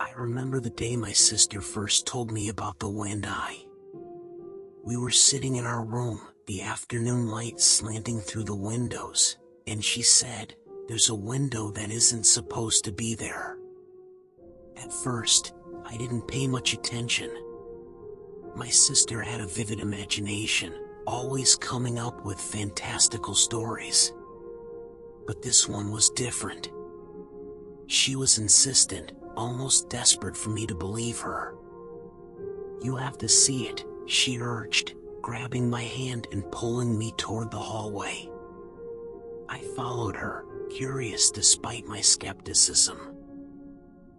I remember the day my sister first told me about the windeye. We were sitting in our room, the afternoon light slanting through the windows, and she said, "There's a window that isn't supposed to be there." At first, I didn't pay much attention. My sister had a vivid imagination, always coming up with fantastical stories. But this one was different. She was insistent, almost desperate for me to believe her. "You have to see it," she urged, grabbing my hand and pulling me toward the hallway. I followed her, curious despite my skepticism.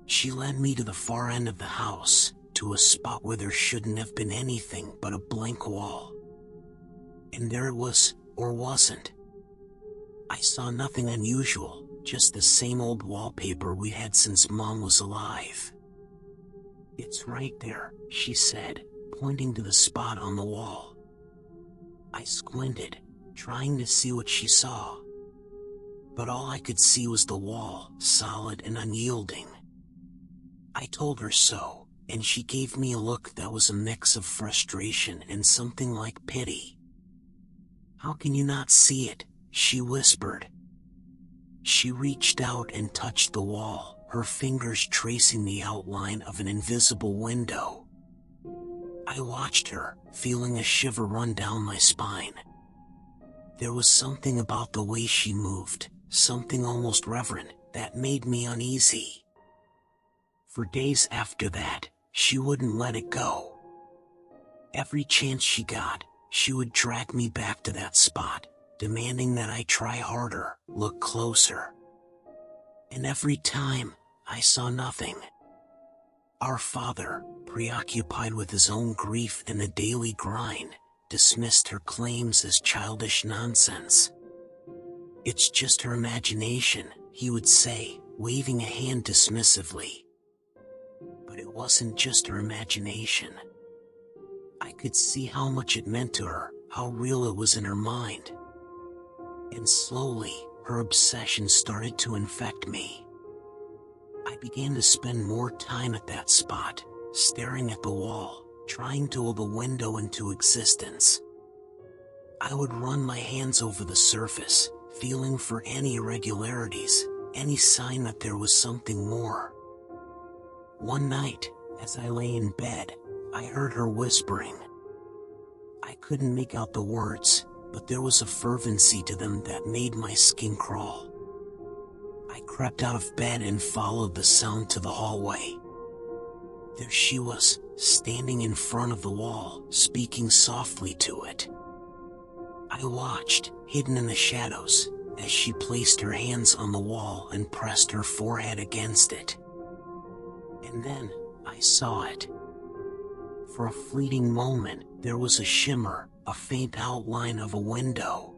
She led me to the far end of the house, to a spot where there shouldn't have been anything but a blank wall. And there it was, or wasn't. I saw nothing unusual, just the same old wallpaper we had since Mom was alive. "It's right there," she said, pointing to the spot on the wall. I squinted, trying to see what she saw. But all I could see was the wall, solid and unyielding. I told her so, and she gave me a look that was a mix of frustration and something like pity. "How can you not see it?" she whispered. She reached out and touched the wall, her fingers tracing the outline of an invisible window. I watched her, feeling a shiver run down my spine. There was something about the way she moved, something almost reverent, that made me uneasy. For days after that, she wouldn't let it go. Every chance she got, she would drag me back to that spot, demanding that I try harder, look closer. And every time, I saw nothing. Our father, preoccupied with his own grief and the daily grind, dismissed her claims as childish nonsense. "It's just her imagination," he would say, waving a hand dismissively. But it wasn't just her imagination. I could see how much it meant to her, how real it was in her mind. And slowly, her obsession started to infect me. I began to spend more time at that spot, staring at the wall, trying to will the window into existence. I would run my hands over the surface, feeling for any irregularities, any sign that there was something more. One night, as I lay in bed, I heard her whispering. I couldn't make out the words, but there was a fervency to them that made my skin crawl. I crept out of bed and followed the sound to the hallway. There she was, standing in front of the wall, speaking softly to it. I watched, hidden in the shadows, as she placed her hands on the wall and pressed her forehead against it. And then, I saw it. For a fleeting moment, there was a shimmer, a faint outline of a window.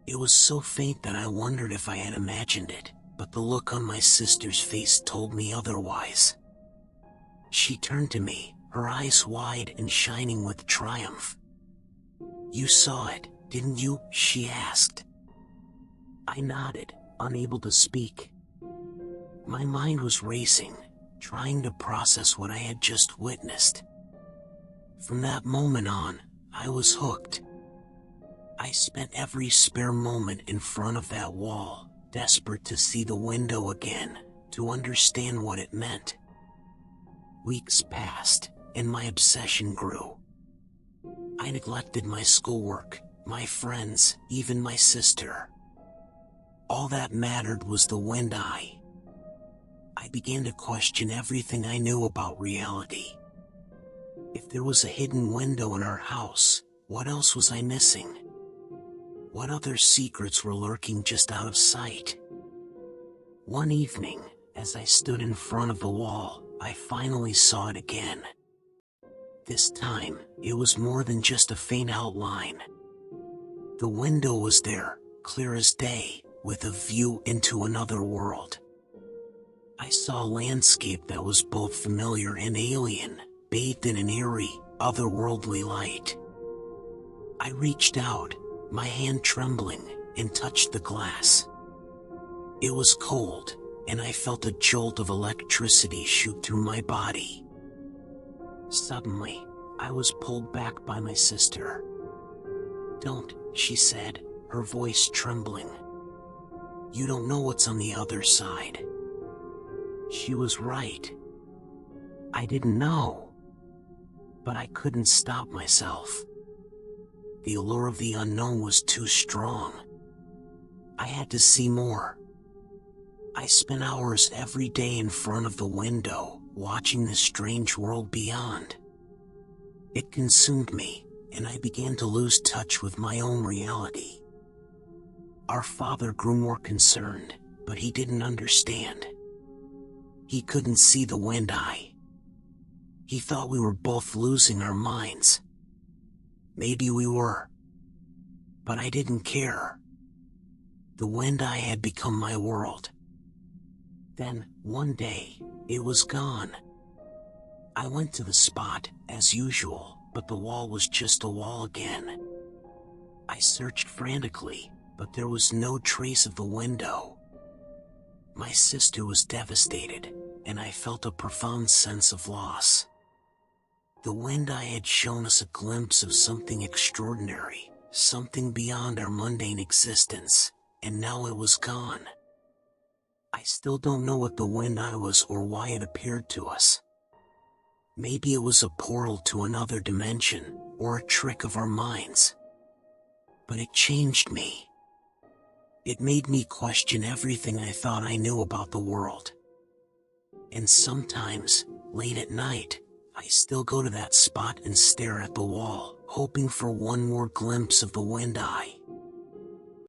It was so faint that I wondered if I had imagined it, but the look on my sister's face told me otherwise. She turned to me, her eyes wide and shining with triumph. "You saw it, didn't you?" she asked. I nodded, unable to speak. My mind was racing, trying to process what I had just witnessed. From that moment on, I was hooked. I spent every spare moment in front of that wall, desperate to see the window again, to understand what it meant. Weeks passed, and my obsession grew. I neglected my schoolwork, my friends, even my sister. All that mattered was the windeye. I began to question everything I knew about reality. If there was a hidden window in our house, what else was I missing? What other secrets were lurking just out of sight? One evening, as I stood in front of the wall, I finally saw it again. This time, it was more than just a faint outline. The window was there, clear as day, with a view into another world. I saw a landscape that was both familiar and alien, bathed in an eerie, otherworldly light. I reached out, my hand trembling, and touched the glass. It was cold, and I felt a jolt of electricity shoot through my body. Suddenly, I was pulled back by my sister. "Don't," she said, her voice trembling. "You don't know what's on the other side." She was right. I didn't know. But I couldn't stop myself. The allure of the unknown was too strong. I had to see more. I spent hours every day in front of the window, watching the strange world beyond. It consumed me, and I began to lose touch with my own reality. Our father grew more concerned, but he didn't understand. He couldn't see the windeye. He thought we were both losing our minds. Maybe we were. But I didn't care. The windeye had become my world. Then, one day, it was gone. I went to the spot, as usual, but the wall was just a wall again. I searched frantically, but there was no trace of the window. My sister was devastated, and I felt a profound sense of loss. The windeye had shown us a glimpse of something extraordinary, something beyond our mundane existence, and now it was gone. I still don't know what the windeye was or why it appeared to us. Maybe it was a portal to another dimension, or a trick of our minds. But it changed me. It made me question everything I thought I knew about the world. And sometimes, late at night, I still go to that spot and stare at the wall, hoping for one more glimpse of the windeye.